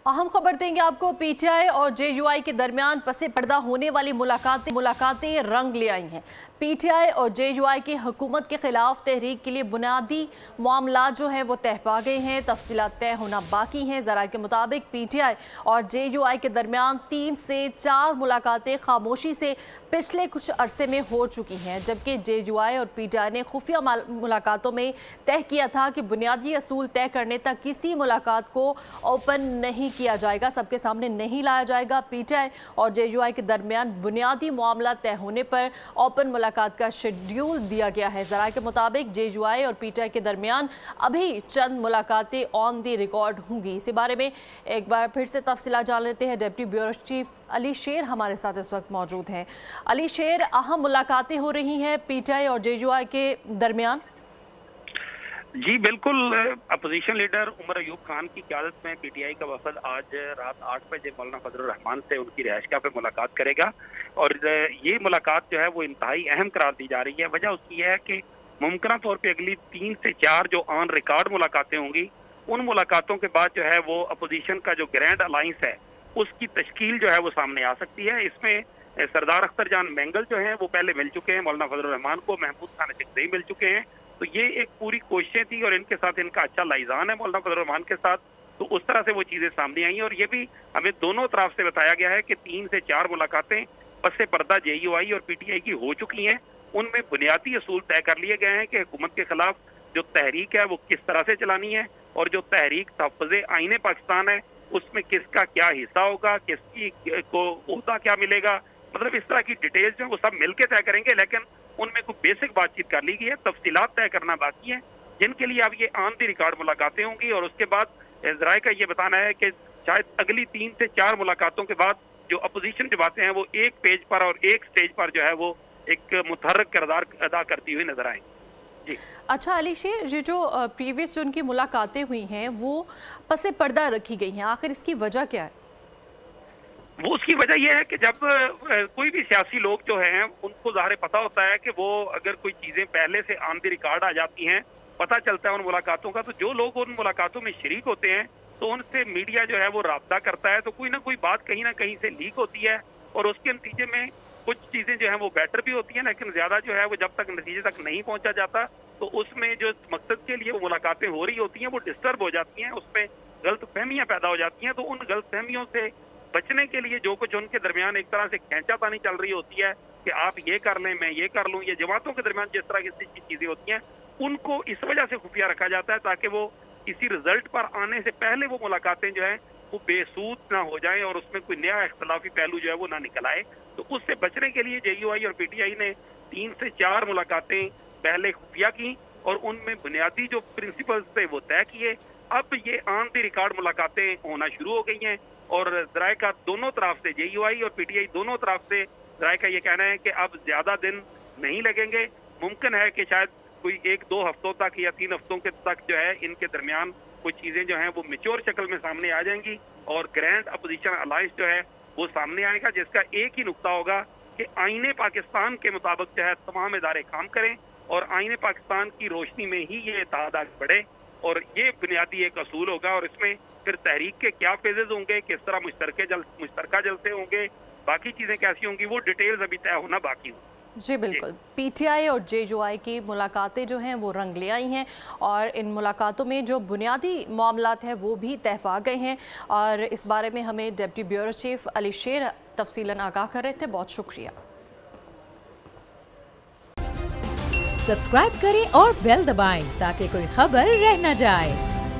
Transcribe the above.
अहम खबर देंगे आपको। पीटीआई और जेयूआई के दरमियान पसे पर्दा होने वाली मुलाकातें रंग ले आई हैं। पीटीआई और जेयूआई की हुकूमत के खिलाफ तहरीक के लिए बुनियादी मामला जो है वो तय पा गए हैं। तफसीलात तय होना बाकी हैं। ज़रा के मुताबिक पीटीआई और जेयूआई के दरमियान 3 से 4 मुलाकातें खामोशी से पिछले कुछ अरसे में हो चुकी हैं, जबकि जेयूआई और पीटीआई ने खुफिया मुलाकातों में तय किया था कि बुनियादी असूल तय करने तक किसी मुलाकात को ओपन नहीं किया जाएगा, सबके सामने नहीं लाया जाएगा। पीटीआई और जेयूआई के दरमियान बुनियादी मामला तय होने पर ओपन मुलाकात का शेड्यूल दिया गया है। ज़रा के मुताबिक जेयूआई और पीटीआई के दरमियान अभी चंद मुलाकातें ऑन दी रिकॉर्ड होंगी। इसी बारे में एक बार फिर से तफसीलात जान लेते हैं। डिप्टी ब्यूरो चीफ अली शेर हमारे साथ इस वक्त मौजूद हैं। अली शेर, अहम मुलाकातें हो रही हैं पीटीआई और जेयूआई के दरमियान। जी बिल्कुल, अपोजिशन लीडर उमर अयूब खान की क़यादत में पीटीआई का वफद आज रात 8 बजे मौलाना फजलुर रहमान से उनकी रिहाइशगाह पे मुलाकात करेगा और ये मुलाकात जो है वो इंतहाई अहम करार दी जा रही है। वजह उसकी है कि मुमकिन तौर पे अगली 3 से 4 जो ऑन रिकॉर्ड मुलाकातें होंगी, उन मुलाकातों के बाद जो है वो अपोजिशन का जो ग्रैंड अलायंस है उसकी तश्कील जो है वो सामने आ सकती है। इसमें सरदार अख्तर जान मैंगल जो है वो पहले मिल चुके हैं, मौलाना फजलुर रहमान को महमूद खान अशकज़ई मिल चुके हैं। तो ये एक पूरी कोशिशें थी और इनके साथ इनका अच्छा लाइजान है मौलाना फजलुर रहमान के साथ, तो उस तरह से वो चीज़ें सामने आई। और ये भी हमें दोनों तरफ से बताया गया है कि 3 से 4 मुलाकातें पसे पर्दा जेयूआई और पीटीआई की हो चुकी हैं। उनमें बुनियादी असूल तय कर लिए गए हैं कि हुकूमत के खिलाफ जो तहरीक है वो किस तरह से चलानी है और जो तहरीक तहफ़्फ़ुज़े आईने पाकिस्तान है उसमें किसका क्या हिस्सा होगा, किसकी को ओहदा क्या मिलेगा, मतलब इस तरह की डिटेल्स जो वो सब मिलकर तय करेंगे। लेकिन उनमें कुछ बेसिक बातचीत कर ली गई है, तफसीलात तय करना बाकी है, जिनके लिए अब ये ऑन द रिकॉर्ड मुलाकातें होंगी। और उसके बाद ज़राए का ये बताना है कि शायद अगली 3 से 4 मुलाकातों के बाद जो अपोजिशन की बातें हैं वो एक पेज पर और एक स्टेज पर जो है वो एक मुतहर्रिक किरदार अदा करती हुई नजर आएंगी। जी अच्छा अली शेर, ये जो प्रीवियस जो उनकी मुलाकातें हुई हैं वो पसे पर्दा रखी गई हैं, आखिर इसकी वजह क्या है? वो उसकी वजह यह है कि जब कोई भी सियासी लोग जो हैं उनको ज़ाहिर पता होता है कि वो अगर कोई चीज़ें पहले से ऑन द रिकॉर्ड आ जाती हैं, पता चलता है उन मुलाकातों का, तो जो लोग उन मुलाकातों में शरीक होते हैं तो उनसे मीडिया जो है वो राब्ता करता है, तो कोई ना कोई बात कहीं ना कहीं से लीक होती है और उसके नतीजे में कुछ चीज़ें जो है वो बेटर भी होती हैं, लेकिन ज़्यादा जो है वो जब तक नतीजे तक नहीं पहुँचा जाता तो उसमें जो मकसद के लिए वो मुलाकातें हो रही होती हैं वो डिस्टर्ब हो जाती हैं, उसमें गलत फहमियाँ पैदा हो जाती हैं। तो उन गलत फहमियों से बचने के लिए जो कुछ उनके दरमियान एक तरह से खींचातानी चल रही होती है कि आप ये कर लें मैं ये कर लूँ, ये जमातों के दरमियान जिस तरह की चीज़ें होती हैं उनको इस वजह से खुफिया रखा जाता है ताकि वो किसी रिजल्ट पर आने से पहले वो मुलाकातें जो है वो बेसूद ना हो जाएं और उसमें कोई नया इख्तलाफी पहलू जो है वो ना निकल आए। तो उससे बचने के लिए जेयूआई और पीटीआई ने 3 से 4 मुलाकातें पहले खुफिया की और उनमें बुनियादी जो प्रिंसिपल्स थे वो तय किए। अब ये ऑन द रिकॉर्ड मुलाकातें होना शुरू हो गई हैं और ज़राए का दोनों तरफ से, जेयूआई और पीटीआई दोनों तरफ से ज़राए का ये कहना है कि अब ज्यादा दिन नहीं लगेंगे। मुमकिन है कि शायद कोई 1-2 हफ्तों तक या 3 हफ्तों के तक जो है इनके दरमियान कुछ चीजें जो हैं वो मैच्योर शक्ल में सामने आ जाएंगी और ग्रैंड अपोजिशन अलायंस जो है वो सामने आएगा, जिसका एक ही नुक्ता होगा कि आईने पाकिस्तान के मुताबिक जो है तमाम इदारे काम करें और आईने पाकिस्तान की रोशनी में ही ये इत्तेहाद आगे बढ़े। और ये बुनियादी एक असूल होगा और इसमें फिर तहरीक के क्या फेजेज होंगे, किस तरह मुश्तरका जलसे होंगे, बाकी चीजें कैसी होंगी, वो डिटेल्स अभी तय होना बाकी हो। जी बिल्कुल, पीटीआई और जेयूआई की मुलाकातें जो हैं वो रंग ले आई हैं और इन मुलाकातों में जो बुनियादी मामलात हैं वो भी तय पा गए हैं। और इस बारे में हमें डिप्टी ब्यूरो चीफ अली शेर तफसीलन आगाह कर रहे थे, बहुत शुक्रिया। सब्सक्राइब करें और बेल दबाएं ताकि कोई खबर रह न जाए।